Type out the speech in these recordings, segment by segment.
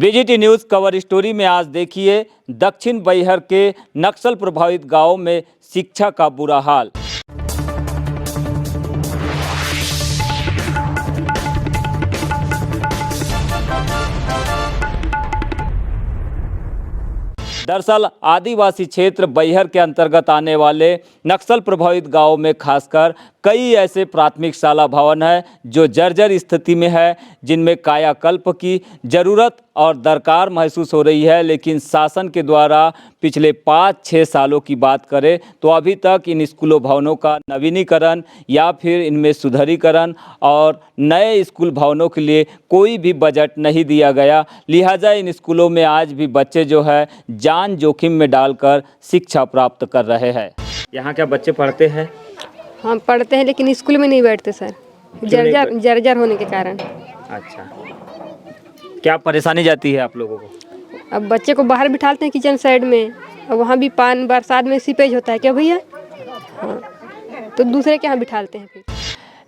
VGT news cover story में आज देखिए दक्षिण बैहर के नक्सल प्रभावित गांवों में शिक्षा का बुरा हाल। दरअसल आदिवासी क्षेत्र बैहर के अंतर्गत आने वाले नक्सल प्रभावित गांवों में खासकर कई ऐसे प्राथमिक शाला भवन है जो जर्जर स्थिति में है, जिनमें कायाकल्प की जरूरत और दरकार महसूस हो रही है। लेकिन शासन के द्वारा पिछले 5-6 सालों की बात करें तो अभी तक इन स्कूलों भवनों का नवीनीकरण या फिर इनमें सुधारीकरण और नए स्कूल भवनों के लिए कोई भी बजट नहीं दिया गया। लिहाजा इन स्कूलों में आज भी बच्चे जो है जान जोखिम में डालकर शिक्षा प्राप्त कर रहे हैं। यहाँ क्या बच्चे पढ़ते हैं? हम पढ़ते हैं लेकिन स्कूल में नहीं बैठते सर, जर्जर होने के कारण। अच्छा, क्या परेशानी जाती है आप लोगों को? अब बच्चे को बाहर बिठाते हैं किचन साइड में, और वहाँ भी बरसात में सीपेज होता है क्या भैया? हाँ, तो दूसरे के यहाँ बिठाते हैं फिर।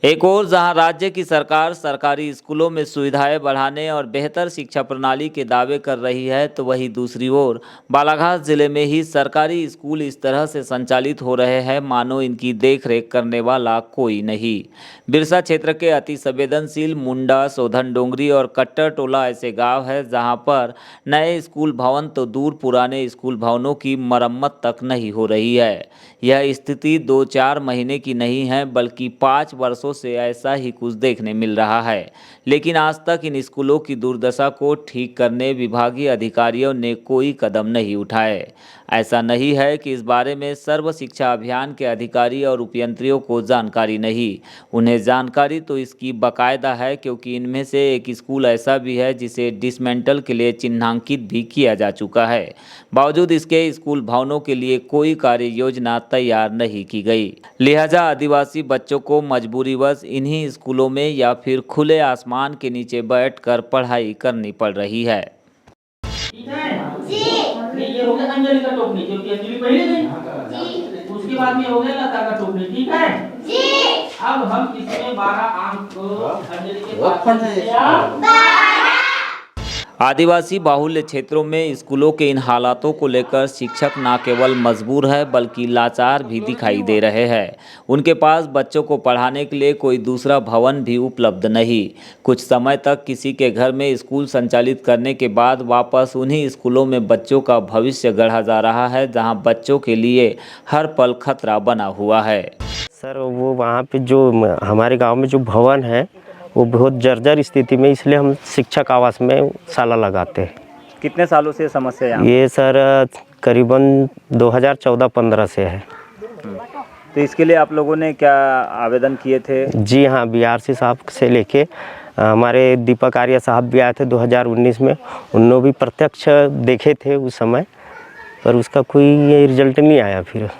एक और जहां राज्य की सरकार सरकारी स्कूलों में सुविधाएं बढ़ाने और बेहतर शिक्षा प्रणाली के दावे कर रही है, तो वहीं दूसरी ओर बालाघाट जिले में ही सरकारी स्कूल इस तरह से संचालित हो रहे हैं मानो इनकी देखरेख करने वाला कोई नहीं। बिरसा क्षेत्र के अति संवेदनशील मुंडा, सोधन डोंगरी और कट्टर टोला ऐसे गाँव है जहाँ पर नए स्कूल भवन तो दूर पुराने स्कूल भवनों की मरम्मत तक नहीं हो रही है। यह स्थिति 2-4 महीने की नहीं है बल्कि 5 वर्षों से ऐसा ही कुछ देखने मिल रहा है। लेकिन आज तक इन स्कूलों की दुर्दशा को ठीक करने विभागीय अधिकारियों ने कोई कदम नहीं उठाए। ऐसा नहीं है कि इस बारे में सर्व शिक्षा अभियान के अधिकारी और उपयंत्रियों को जानकारी नहीं, उन्हें जानकारी तो इसकी बाकायदा है, क्योंकि इनमें से एक स्कूल ऐसा भी है जिसे डिसमेंटल के लिए चिन्हांकित भी किया जा चुका है। बावजूद इसके स्कूल भवनों के लिए कोई कार्य योजना तैयार नहीं की गई। लिहाजा आदिवासी बच्चों को मजबूरीवश इन्हीं स्कूलों में या फिर खुले आसमान के नीचे बैठकर पढ़ाई करनी पड़ रही है। ये हो गया अंजलि का टोकनी, क्योंकि अंजलि पहले गई जी। उसके बाद में हो गया लता का टोकनी, ठीक है जी। अब हम इसमें 12 अंक अंजलि के पास आदिवासी बाहुल्य क्षेत्रों में स्कूलों के इन हालातों को लेकर शिक्षक न केवल मजबूर है बल्कि लाचार भी दिखाई दे रहे हैं। उनके पास बच्चों को पढ़ाने के लिए कोई दूसरा भवन भी उपलब्ध नहीं। कुछ समय तक किसी के घर में स्कूल संचालित करने के बाद वापस उन्हीं स्कूलों में बच्चों का भविष्य गढ़ा जा रहा है, जहां बच्चों के लिए हर पल खतरा बना हुआ है। सर वो वहाँ पे जो हमारे गाँव में जो भवन है वो बहुत जर्जर स्थिति में, इसलिए हम शिक्षक आवास में शाला लगाते हैं। कितने सालों से समस्या है? ये सर करीबन 2014-15 से है। तो इसके लिए आप लोगों ने क्या आवेदन किए थे? जी हाँ, BRC साहब से लेके हमारे दीपक आर्य साहब भी आए थे 2019 में, उन्होंने भी प्रत्यक्ष देखे थे उस समय, पर उसका कोई रिजल्ट नहीं आया फिर।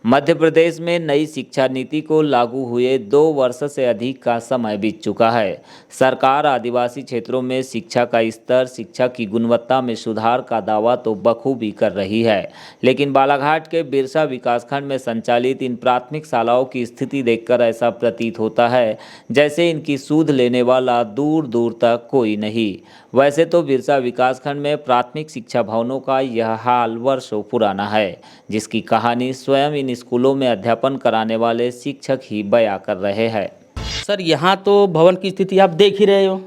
मध्य प्रदेश में नई शिक्षा नीति को लागू हुए 2 वर्ष से अधिक का समय बीत चुका है। सरकार आदिवासी क्षेत्रों में शिक्षा का स्तर, शिक्षा की गुणवत्ता में सुधार का दावा तो बखूबी कर रही है, लेकिन बालाघाट के बिरसा विकासखंड में संचालित इन प्राथमिक शालाओं की स्थिति देखकर ऐसा प्रतीत होता है जैसे इनकी सूध लेने वाला दूर दूर तक कोई नहीं। वैसे तो बिरसा विकासखंड में प्राथमिक शिक्षा भवनों का यह हाल वर्षों पुराना है, जिसकी कहानी स्वयं इन स्कूलों में अध्यापन कराने वाले शिक्षक ही बयां कर रहे हैं। सर यहाँ तो भवन की स्थिति आप देख ही रहे हो,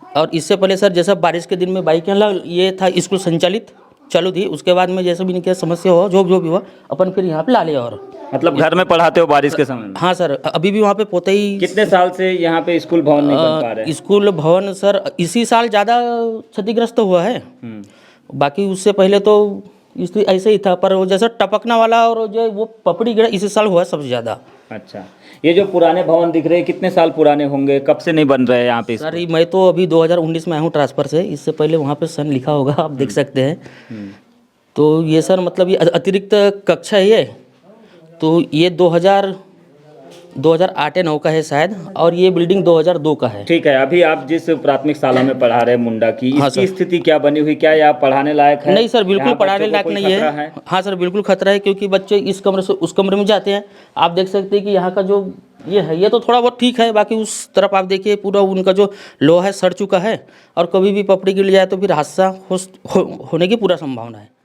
और इससे पहले सर जैसा बारिश के दिन में बाइक ये था स्कूल संचालित चालू थी, उसके बाद में जैसे भी इनकी समस्या हो जो भी हुआ अपन फिर यहाँ पे ला लिया। और मतलब घर में पढ़ाते हो बारिश के समय में? हाँ सर, अभी भी वहाँ पे पोते ही। कितने साल से यहाँ पे स्कूल भवन नहीं बन पा रहे? स्कूल भवन सर इसी साल ज़्यादा क्षतिग्रस्त हुआ है, बाकी उससे पहले तो स्थिति ऐसे ही था, पर वो जैसा टपकना वाला और जो वो पपड़ी गिरा इसी साल हुआ सबसे ज़्यादा। अच्छा, ये जो पुराने भवन दिख रहे हैं कितने साल पुराने होंगे, कब से नहीं बन रहे हैं यहाँ पे? सर मैं तो अभी 2019 में आया हूँ ट्रांसफ़र से, इससे पहले वहाँ पे सन लिखा होगा, आप देख सकते हैं। तो ये सर मतलब ये अतिरिक्त कक्षा है ये, तो ये 2008-9 का है शायद, और ये बिल्डिंग 2002 का है। ठीक है, अभी आप जिस प्राथमिक शाला में पढ़ा रहे हैं मुंडा की, हाँ इसकी स्थिति क्या बनी हुई? क्या यह पढ़ाने लायक है? नहीं सर, बिल्कुल पढ़ाने लायक नहीं है। हाँ सर, बिल्कुल खतरा है, क्योंकि बच्चे इस कमरे से उस कमरे में जाते हैं। आप देख सकते हैं कि यहाँ का जो ये है, ये तो थोड़ा बहुत ठीक है, बाकी उस तरफ आप देखिए पूरा उनका जो लोहा है सड़ चुका है और कभी भी पपड़ी गिर जाए तो फिर हादसा होने की पूरा संभावना है।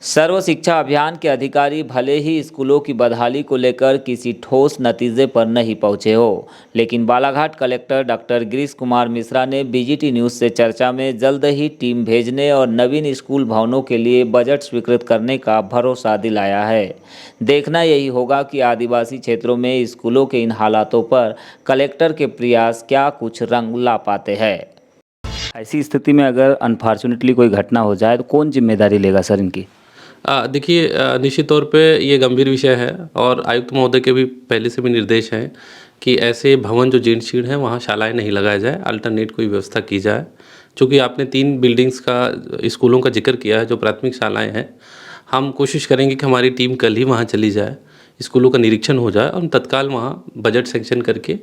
सर्व शिक्षा अभियान के अधिकारी भले ही स्कूलों की बदहाली को लेकर किसी ठोस नतीजे पर नहीं पहुंचे हो, लेकिन बालाघाट कलेक्टर डॉक्टर गिरीश कुमार मिश्रा ने बीजीटी न्यूज़ से चर्चा में जल्द ही टीम भेजने और नवीन स्कूल भवनों के लिए बजट स्वीकृत करने का भरोसा दिलाया है। देखना यही होगा कि आदिवासी क्षेत्रों में स्कूलों के इन हालातों पर कलेक्टर के प्रयास क्या कुछ रंग ला पाते हैं। ऐसी स्थिति में अगर अनफॉर्चुनेटली कोई घटना हो जाए तो कौन जिम्मेदारी लेगा सर इनकी? देखिए, निश्चित तौर पे ये गंभीर विषय है और आयुक्त महोदय के भी पहले से भी निर्देश हैं कि ऐसे भवन जो जीर्ण शीर्ण हैं वहाँ शालाएं नहीं लगाया जाए, अल्टरनेट कोई व्यवस्था की जाए। चूँकि आपने 3 बिल्डिंग्स का स्कूलों का जिक्र किया है जो प्राथमिक शालाएं हैं, हम कोशिश करेंगे कि हमारी टीम कल ही वहाँ चली जाए, स्कूलों का निरीक्षण हो जाए और तत्काल वहाँ बजट सेंक्शन करके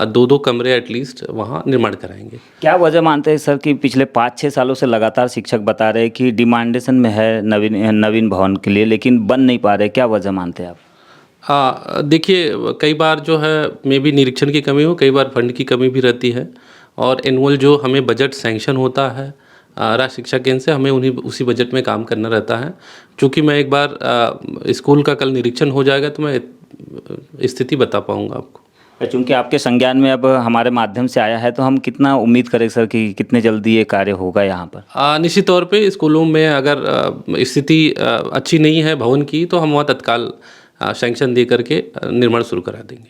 2-2 कमरे एटलीस्ट वहाँ निर्माण कराएंगे। क्या वजह मानते हैं सर कि पिछले 5-6 सालों से लगातार शिक्षक बता रहे हैं कि डिमांडेशन में है नवीन भवन के लिए, लेकिन बन नहीं पा रहे, क्या वजह मानते हैं आप? देखिए, कई बार जो है मे भी निरीक्षण की कमी हो, कई बार फंड की कमी भी रहती है और एनुअल जो हमें बजट सैंक्शन होता है राज्य शिक्षा केंद्र से, हमें उसी बजट में काम करना रहता है। चूँकि मैं एक बार स्कूल का कल निरीक्षण हो जाएगा तो मैं स्थिति बता पाऊँगा आपको। चूँकि आपके संज्ञान में अब हमारे माध्यम से आया है तो हम कितना उम्मीद करें सर कि कितने जल्दी ये कार्य होगा यहाँ पर? निश्चित तौर पे स्कूलों में अगर स्थिति अच्छी नहीं है भवन की तो हम वहाँ तत्काल सैंक्शन दे करके निर्माण शुरू करा देंगे।